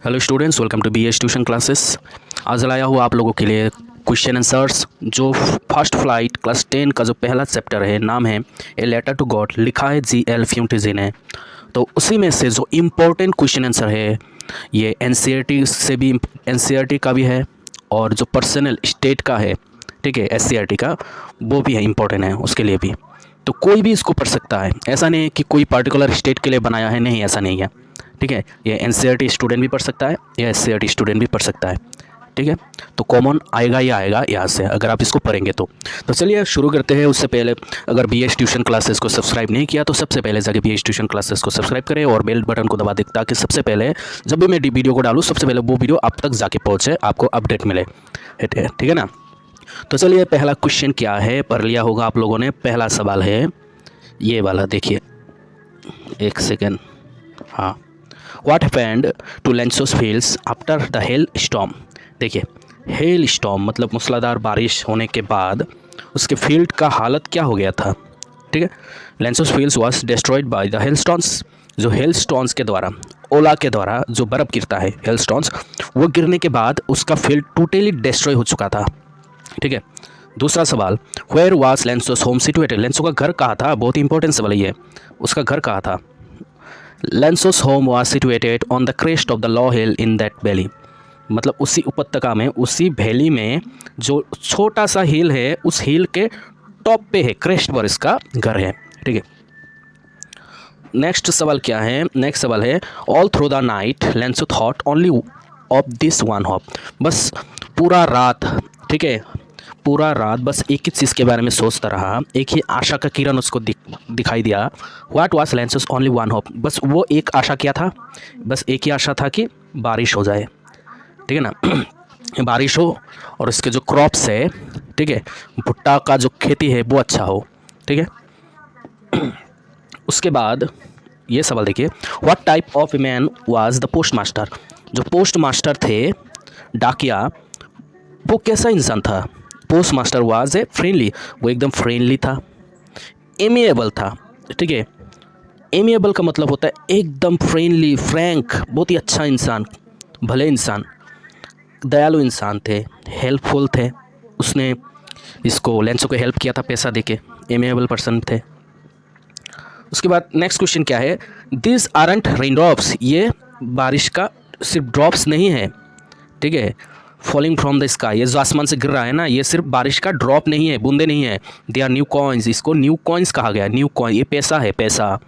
Hello students, welcome to BH tuition classes. आज लाया हुआ आप लोगों के लिए क्वेश्चन आंसर्स जो फर्स्ट फ्लाइट क्लास 10 का जो पहला चैप्टर है, नाम है ए लेटर टू गॉड, लिखा है GL फ्यूंटिजी ने। तो उसी में से जो इम्पोर्टेंट क्वेश्चन आंसर है ये NCERT से भी NCERT का भी है और जो पर्सनल स्टेट का है, ठीक है, SCERT का, वो भी है, इम्पोर्टेंट है उसके लिए भी। तो कोई भी इसको पढ़ सकता है, ऐसा नहीं है कि कोई पर्टिकुलर स्टेट के लिए बनाया है, नहीं, ऐसा नहीं है, ठीक है। ये NCERT स्टूडेंट भी पढ़ सकता है या SCERT स्टूडेंट भी पढ़ सकता है, ठीक है। तो कॉमन आएगा ही आएगा यहाँ से अगर आप इसको पढ़ेंगे तो चलिए शुरू करते हैं। उससे पहले अगर BH ट्यूशन क्लासेस को सब्सक्राइब नहीं किया तो सबसे पहले जाके BH ट्यूशन क्लासेस को सब्सक्राइब करें और बेल बटन को दबा दें ताकि सबसे पहले जब भी मैं वीडियो को डालूँ सबसे पहले वो वीडियो आप तक जाके पहुँचे, आपको अपडेट मिले, ठीक है ना। तो चलिए पहला क्वेश्चन क्या है, पढ़ लिया होगा आप लोगों ने। पहला सवाल है ये वाला, देखिए, एक सेकेंड। हाँ, what happened to Lencho's fields after the hail storm. देखिए, हेल स्टॉर्म मतलब मूसलाधार बारिश होने के बाद उसके फील्ड का हालत क्या हो गया था, ठीक है। Lencho's fields was destroyed by the hail storms. जो हेल स्टॉर्म्स के द्वारा, ओला के द्वारा जो बर्फ़ गिरता है, हेल स्टॉर्म्स, वो गिरने के बाद उसका फील्ड टोटली डिस्ट्रॉय हो चुका था, ठीक है। दूसरा सवाल, वेयर वाज लेंसोस होम सिचुएटेड। लेंसो का घर कहाँ था, बहुत ही इंपॉर्टेंट सवाल ये, उसका घर कहाँ था। Lencho's home was situated on the crest of the low hill in that valley. मतलब उसी उपत्यका में, उसी वैली में जो छोटा सा हिल है, उस हिल के टॉप पे है, क्रेस्ट पर इसका घर है, ठीक है। नेक्स्ट सवाल क्या है, नेक्स्ट सवाल है, all through the night Lencho thought only of this one hope. बस पूरा रात, ठीक है, पूरा रात बस एक ही चीज़ के बारे में सोचता रहा, एक ही आशा का किरण उसको दिखाई दिया। What was Lencho's only one hope. बस वो एक आशा क्या था, बस एक ही आशा था कि बारिश हो जाए, ठीक है ना। बारिश हो और इसके जो क्रॉप्स है, ठीक है, भुट्टा का जो खेती है वो अच्छा हो, ठीक है। उसके बाद ये सवाल देखिए, what type of man was the post master. जो पोस्ट मास्टर थे, डाकिया, वो कैसा इंसान था। Post master was a friendly, वो एकदम फ्रेंडली था, एमिएबल था, ठीक है। एमिएबल का मतलब होता है एकदम फ्रेंडली, फ्रैंक, बहुत ही अच्छा इंसान, भले इंसान, दयालु इंसान थे, हेल्पफुल थे। उसने इसको लेंसो को हेल्प किया था पैसा देके, एमिएबल पर्सन थे। उसके बाद नेक्स्ट क्वेश्चन क्या है, दिस आरंट रेन ड्रॉप्स। ये बारिश का सिर्फ ड्रॉप्स नहीं है, ठीक है, फॉलिंग फ्रॉम द स्काई, ये जो आसमान से गिर रहा है ना, ये सिर्फ बारिश का ड्रॉप नहीं है, बूंदे नहीं है। दे आर न्यू कॉइन्स, इसको न्यू कॉइन्स कहा गया है। न्यू कॉइन, ये पैसा है, पैसा।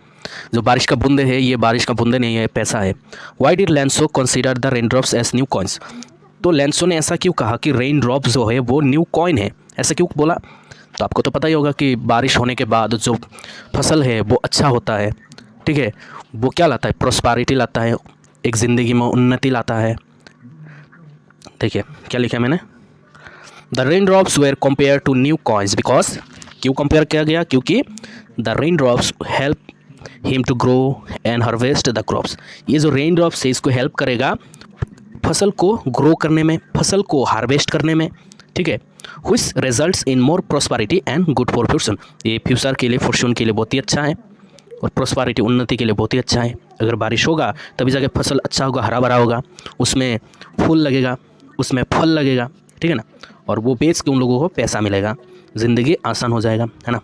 जो बारिश का बूंदे है, ये बारिश का बूंदे नहीं है, पैसा है। Why did Lencho consider the rain drops as new coins. तो लेंसो ने ऐसा क्यों कहा कि रेन ड्रॉप जो है वो न्यू कॉइन है, ऐसा क्यों बोला। तो आपको तो पता ही होगा कि बारिश होने के बाद जो फसल है वो अच्छा होता है, ठीक है, वो क्या लाता है, प्रॉस्पेरिटी लाता है, एक ज़िंदगी में उन्नति लाता है। देखिए क्या लिखा है मैंने, the rain drops were compare to new coins because, क्यों कंपेयर किया गया, क्योंकि the rain drops help him to grow and harvest the crops. ये जो रेन ड्रॉप्स है इसको हेल्प करेगा फसल को ग्रो करने में, फसल को हार्वेस्ट करने में, ठीक है। Which results in more prosperity and good for future. ये फ्यूचर के लिए, फॉर्च्यून के लिए बहुत ही अच्छा है और प्रॉस्पेरिटी, उन्नति के लिए बहुत ही अच्छा है। अगर बारिश होगा तभी जाके फसल अच्छा होगा, हरा भरा होगा, उसमें फूल लगेगा, उसमें फल लगेगा, ठीक है ना, और वो बेच के उन लोगों को पैसा मिलेगा, ज़िंदगी आसान हो जाएगा, है ना।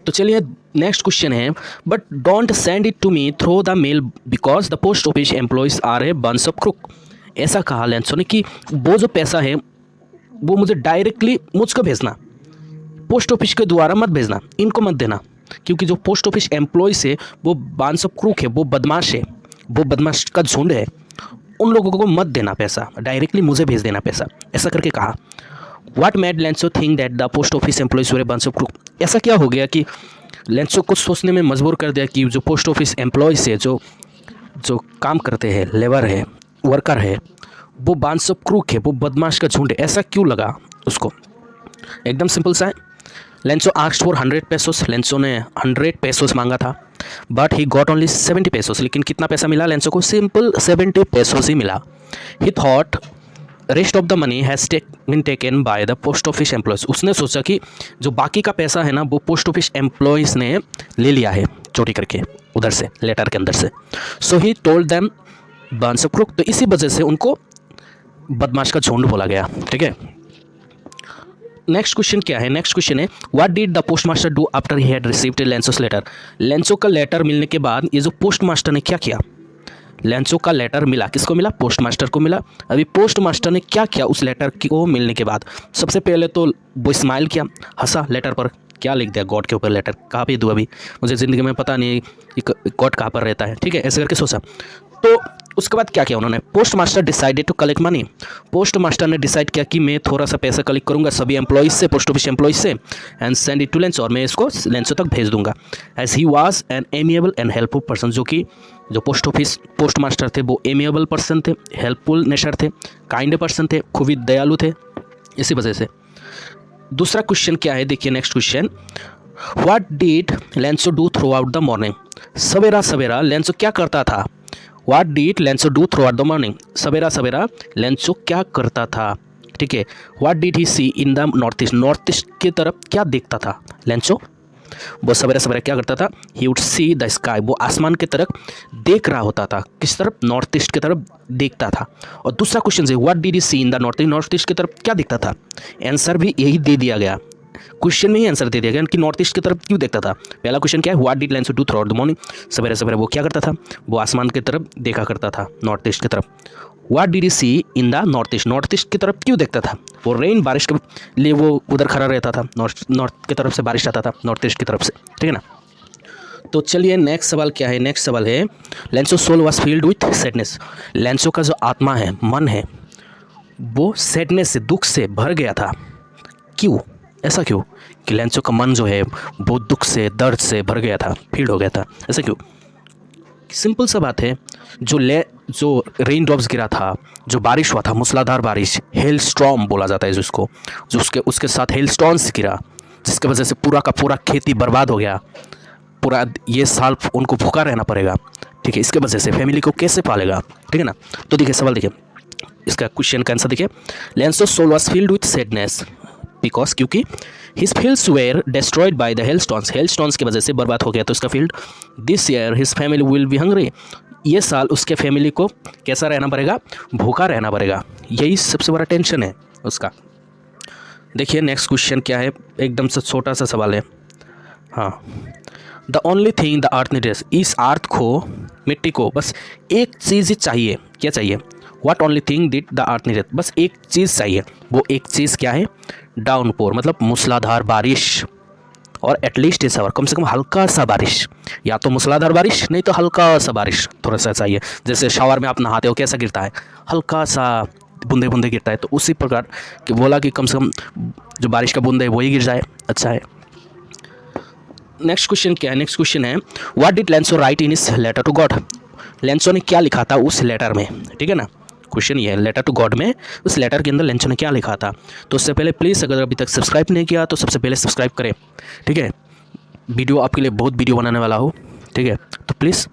तो चलिए नेक्स्ट क्वेश्चन है, but don't send it to me through the mail because the post office employees are a bunch of crook. ऐसा कहा लेंसो ने कि वो जो पैसा है वो मुझे डायरेक्टली मुझको भेजना, पोस्ट ऑफिस के द्वारा मत भेजना, इनको मत देना, क्योंकि जो पोस्ट ऑफिस एम्प्लॉयज़ है वो बंच ऑफ क्रूक है, वो बदमाश है, वो बदमाश का झुंड है, उन लोगों को मत देना पैसा, डायरेक्टली मुझे भेज देना पैसा, ऐसा करके कहा। What made Lencho think that the post office employees were a bunch of crook. ऐसा क्या हो गया कि लेंसो को सोचने में मजबूर कर दिया कि जो पोस्ट ऑफिस एम्प्लॉयज़ है, जो जो काम करते हैं, लेबर है, वर्कर है, वो बंच ऑफ क्रूक है, वो बदमाश का झुंड है। ऐसा क्यों लगा उसको, एकदम सिंपल सा है। लेंसो आस्क्ड फॉर 100 पेसोस। लेंसो ने 100 पेसोस मांगा था, but he got only 70 pesos. लेकिन कितना पैसा मिला लेंसो को, सिंपल 70 पेसोस ही मिला। He thought rest of the money has been taken by the post office employees. उसने सोचा कि जो बाकी का पैसा है ना वो पोस्ट ऑफिस एम्प्लॉयज़ ने ले लिया है चोरी करके, उधर से, लेटर के अंदर से। सो ही टोल्ड देम बांसक्रुक, तो इसी वजह से उनको बदमाश का झुंड बोला गया। ठीक है, नेक्स्ट क्वेश्चन क्या है? नेक्स्ट क्वेश्चन है what did the postmaster do after he had received Lencho's letter. Lencho का लेटर मिलने के बाद ये जो पोस्टमास्टर ने क्या किया? लेंसो का लेटर मिला, किसको मिला? पोस्टमास्टर को मिला। अभी पोस्टमास्टर ने क्या किया उस लेटर को मिलने के बाद? सबसे पहले तो वो स्माइल किया, हंसा लेटर पर। क्या लिख दिया गॉड के ऊपर? लेटर कहाँ पे दूँ अभी, मुझे ज़िंदगी में पता नहीं गॉड कहाँ पर रहता है। ठीक है, ऐसे करके सोचा। तो उसके बाद क्या किया उन्होंने? Postmaster decided to collect money. Postmaster ने डिसाइड किया कि मैं थोड़ा सा पैसा कलेक्ट करूंगा सभी एम्प्लॉइज से, पोस्ट ऑफिस एम्प्लॉइज से, and send it to Lencho, और मैं इसको लेंसो तक भेज दूंगा। As he was an amiable and helpful person, जो पोस्ट ऑफिस पोस्टमास्टर थे वो एमिएबल पर्सन थे, हेल्पफुल नेचर थे, काइंड पर्सन थे, खूब ही दयालु थे, इसी वजह से। दूसरा क्वेश्चन क्या है? देखिए next question, what did Lencho do throughout the morning. सवेरा सवेरा लेंसो क्या करता था? What did Lencho do throughout the morning. सवेरा सवेरा लेंसो क्या करता था? ठीक है, what did he see in the north east. North east की तरफ क्या देखता था लेंसो? वो सवेरे सवेरे क्या करता था? He would see the sky, वो आसमान की तरफ देख रहा होता था। किस तरफ? नॉर्थ ईस्ट की तरफ देखता था। और दूसरा क्वेश्चन है what did he see in the north east. North east की तरफ क्या दिखता था? आंसर भी यही दे दिया गया, क्वेश्चन में ही आंसर दे दिया गया कि नॉर्थ ईस्ट की तरफ क्यों देखता था। पहला क्वेश्चन क्या है? What did Lencho do throughout the morning. सवेरे सवेरे वो क्या करता था? वो आसमान की तरफ देखा करता था, नॉर्थ ईस्ट की तरफ। What did he see in the north east. North east की तरफ क्यों देखता था? वो रेन, बारिश के लिए वो उधर खड़ा रहता था, नॉर्थ की तरफ से बारिश आता था, नॉर्थ ईस्ट की तरफ से। ठीक है ना। तो चलिए नेक्स्ट सवाल क्या है? नेक्स्ट सवाल है Lencho soul was filled with sadness. Lencho का जो आत्मा है, मन है, वो सैडनेस से, दुख से भर गया था। क्यों? ऐसा क्यों कि लेंसो का मन जो है वो दुख से, दर्द से भर गया था, फील्ड हो गया था? ऐसा क्यों? सिंपल सा बात है, जो रेन ड्रॉप्स गिरा था, जो बारिश हुआ था, मूसलाधार बारिश, हेल स्टॉर्म बोला जाता है जिसको, जो उसके साथ हेल स्टॉर्म्स गिरा, जिसकी वजह से पूरा का पूरा खेती बर्बाद हो गया। पूरा ये साल उनको भूखा रहना पड़ेगा। ठीक है, इसके वजह से फैमिली को कैसे पालेगा? ठीक है ना। तो देखिए सवाल देखिए, इसका क्वेश्चन का आंसर देखिए, Lencho soul was filled with sadness because, क्योंकि his fields were destroyed by the hailstorms. Hailstorms की वजह से बर्बाद हो गया तो उसका field. This year his family will be hungry. ये साल उसके फैमिली को कैसा रहना पड़ेगा? भूखा रहना पड़ेगा। यही सबसे बड़ा टेंशन है उसका। देखिए नेक्स्ट क्वेश्चन क्या है? एकदम से छोटा सा सवाल है। हाँ, the only thing the earth needs. इस अर्थ को, मिट्टी को बस एक चीज़ ही चाहिए। क्या चाहिए? What only thing did the earth needed. बस एक चीज़ चाहिए। वो एक चीज़ क्या है? डाउनपोर, मतलब मूसलाधार बारिश, और एटलीस्ट इस आवर, कम से कम हल्का सा बारिश। या तो मूसलाधार बारिश, नहीं तो हल्का सा बारिश थोड़ा सा चाहिए। जैसे शावर में आप नहाते हो, कैसा गिरता है? हल्का सा बूंदे बूंदे गिरता है। तो उसी प्रकार कि बोला कि कम से कम जो बारिश का बूंद है वही गिर जाए, अच्छा है। नेक्स्ट क्वेश्चन क्या है? नेक्स्ट क्वेश्चन है what did Lencho write in his letter to God. Lencho ने क्या लिखा था उस लेटर में? ठीक है ना, क्वेश्चन ये है, लेटर टू गॉड में उस लेटर के अंदर लेंसो ने क्या लिखा था। तो उससे पहले प्लीज़, अगर अभी तक सब्सक्राइब नहीं किया तो सबसे पहले सब्सक्राइब करें। ठीक है, वीडियो आपके लिए बहुत वीडियो बनाने वाला हो। ठीक है, तो प्लीज़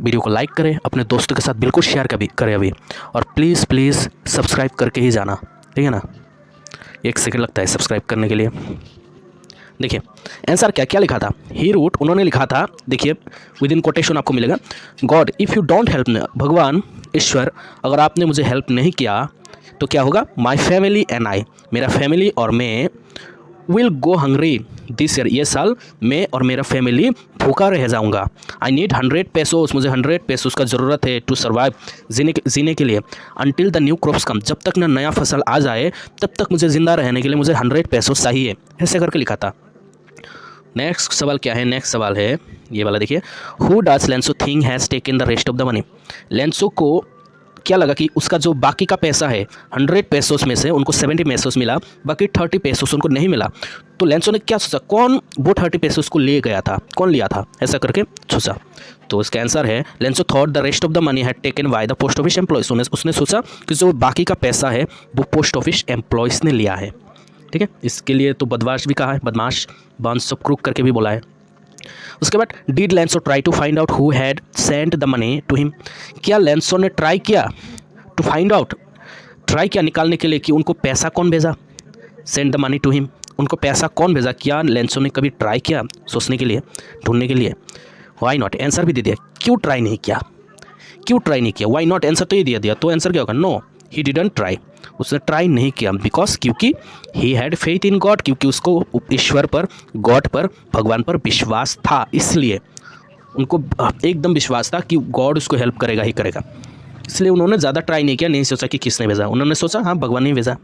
वीडियो को लाइक करें, अपने दोस्तों के साथ बिल्कुल शेयर करें अभी, और प्लीज़ प्लीज़ सब्सक्राइब करके ही जाना। ठीक है ना, 1 सेकंड लगता है सब्सक्राइब करने के लिए। देखिए आंसर क्या लिखा था? ही रूट, उन्होंने लिखा था, देखिए विद इन कोटेशन आपको मिलेगा, God if you don't help me. भगवान, ईश्वर, अगर आपने मुझे हेल्प नहीं किया तो क्या होगा? माई फैमिली एंड आई, मेरा फैमिली और मैं, will go hungry this year. ये साल मैं और मेरा फैमिली भूखा रह जाऊंगा। आई नीड 100 पेसोस, मुझे 100 पेसोस का ज़रूरत है टू सर्वाइव, जीने के लिए। अनटिल द न्यू क्रॉप्स कम, जब तक ना नया फसल आ जाए तब तक मुझे ज़िंदा रहने के लिए मुझे 100 पेसोस चाहिए। ऐसे करके लिखा था। नेक्स्ट सवाल क्या है? नेक्स्ट सवाल है ये वाला, देखिए, who does Lencho think has taken the rest of the money. Lencho को क्या लगा कि उसका जो बाकी का पैसा है, 100 पेसोस में से उनको 70 पेसोस मिला, बाकी 30 पेसोस उनको नहीं मिला। तो लेंसो ने क्या सोचा? कौन वो 30 पेसोस को ले गया था? कौन लिया था? ऐसा करके सोचा। तो इसका आंसर है Lencho thought the rest of the money had taken by the post office employees. उसने सोचा कि जो बाकी का पैसा है वो पोस्ट ऑफिस एम्प्लॉयज़ ने लिया है। ठीक है, इसके लिए तो बदमाश भी कहा है, बदमाश, बांसक्रुक करके भी बोला है। उसके बाद did Lencho try to find out who had sent the money to him. क्या लेंसो ने ट्राई किया टू फाइंड आउट, ट्राई किया निकालने के लिए कि उनको पैसा कौन भेजा? Send the money to him, उनको पैसा कौन भेजा? क्या लेंसो ने कभी ट्राई किया सोचने के लिए, ढूंढने के लिए? वाई नॉट, आंसर भी दे दिया। क्यों ट्राई नहीं किया? क्यों ट्राई नहीं किया? वाई नॉट, आंसर तो ये दिया दिया, तो आंसर क्या होगा? नो, ही डिडंट ट्राई, उसने ट्राई नहीं किया। बिकॉज क्योंकि he had faith in God, क्योंकि उसको ईश्वर पर, गॉड पर, भगवान पर विश्वास था, इसलिए उनको एकदम विश्वास था कि गॉड उसको हेल्प करेगा ही करेगा, इसलिए उन्होंने ज़्यादा ट्राई नहीं किया, नहीं सोचा कि किसने भेजा, उन्होंने सोचा हाँ भगवान ने भेजा।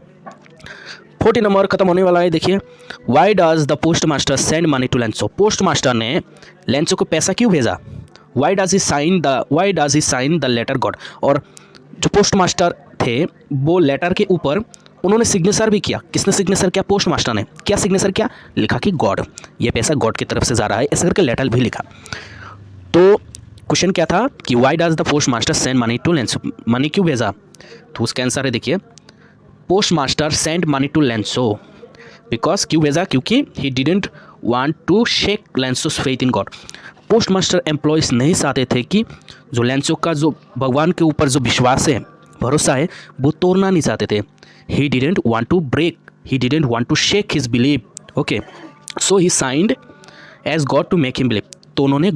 40 नंबर खत्म होने वाला है, देखिए। Why does the post master send money to Lencho? Post master ने लेंसो को पैसा क्यों भेजा? Why does he sign the letter God? और जो पोस्ट मास्टर थे वो लेटर के ऊपर उन्होंने सिग्नेचर भी किया। किसने सिग्नेचर किया? पोस्ट मास्टर ने। क्या सिग्नेचर किया? लिखा कि गॉड, ये पैसा गॉड की तरफ से जा रहा है, ऐसे करके लेटर भी लिखा। तो क्वेश्चन क्या था कि why does the post master send money to Lencho? Money क्यों भेजा? तो उसका आंसर है, देखिए, post master send money to Lencho because, क्यों भेजा? क्योंकि he didn't want to shake Lencho's faith in God. Post master employees नहीं चाहते थे कि जो लेंसो का जो भगवान के ऊपर जो विश्वास है, भरोसा है, वो तोड़ना नहीं चाहते थे। He didn't want to break, he didn't want to shake his believe. Okay, so he signed as God to make him believe. तो उन्होंने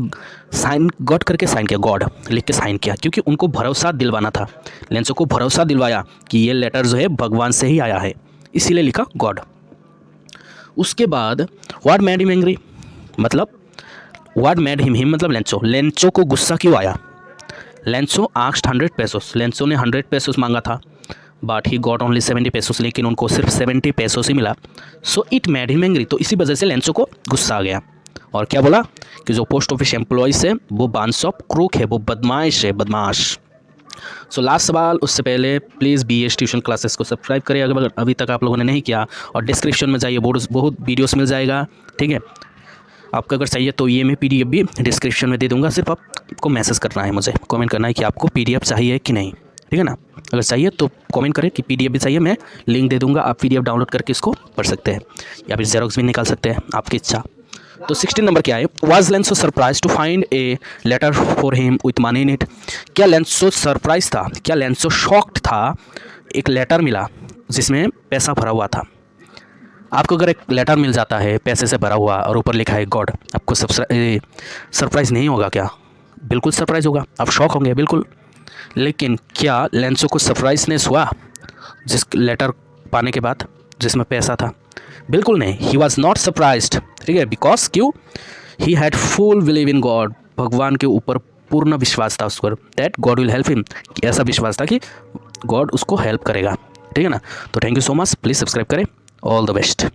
साइन गॉड करके साइन किया, गॉड लिख के साइन किया, क्योंकि उनको भरोसा दिलवाना था। लेंसो को भरोसा दिलवाया कि ये लेटर जो है भगवान से ही आया है, इसीलिए लिखा गॉड। उसके बाद व्हाट मेड हिम एंग्री, मतलब व्हाट मेड हिम मतलब लेंसो को गुस्सा क्यों आया? लेंसो आस्क्ड 100 पेसोस, लेंसो ने 100 पेसोस मांगा था, but he got only 70 pesos, लेकिन उनको सिर्फ 70 पेसोस ही मिला। So it made him angry, तो इसी वजह से लेंसो को गुस्सा आ गया। और क्या बोला कि जो पोस्ट ऑफिस एम्प्लॉयज़ है वो बांस ऑफ क्रूक है, वो बदमाश है, बदमाश। सो लास्ट सवाल, उससे पहले प्लीज़ BS ट्यूशन क्लासेस को सब्सक्राइब करें अगर अभी तक आप लोगों ने नहीं किया, और डिस्क्रिप्शन में जाइए, बहुत वीडियोस मिल जाएगा, ठीक है। आपको अगर चाहिए तो ये मैं PDF भी डिस्क्रिप्शन में दे दूंगा, सिर्फ आपको मैसेज करना है, मुझे कमेंट करना है कि आपको PDF चाहिए कि नहीं, ठीक है ना। अगर चाहिए तो कमेंट करें कि PDF भी चाहिए, मैं लिंक दे दूंगा, आप PDF डाउनलोड करके इसको पढ़ सकते हैं, या फिर जेरोक्स भी निकाल सकते हैं, आपकी इच्छा। तो 16 नंबर क्या है? Was Lencho surprise to find a letter for him with money in it? क्या लेंसो सरप्राइज था, क्या लेंसो शॉक्ड था, एक लेटर मिला जिसमें पैसा भरा हुआ था? आपको अगर एक लेटर मिल जाता है पैसे से भरा हुआ और ऊपर लिखा है गॉड, आपको सरप्राइज नहीं होगा क्या? बिल्कुल सरप्राइज होगा, आप शॉक होंगे बिल्कुल। लेकिन क्या लेंसो को सरप्राइजनेस हुआ जिस लेटर पाने के बाद जिसमें पैसा था? बिल्कुल नहीं, ही वॉज नॉट सरप्राइज्ड, ठीक है। बिकॉज क्यों? He had full believe in God, भगवान के ऊपर पूर्ण विश्वास था उसको, that God will help him, ऐसा विश्वास था कि गॉड उसको हेल्प करेगा, ठीक है ना। तो thank you so much, please subscribe करें, ऑल द बेस्ट।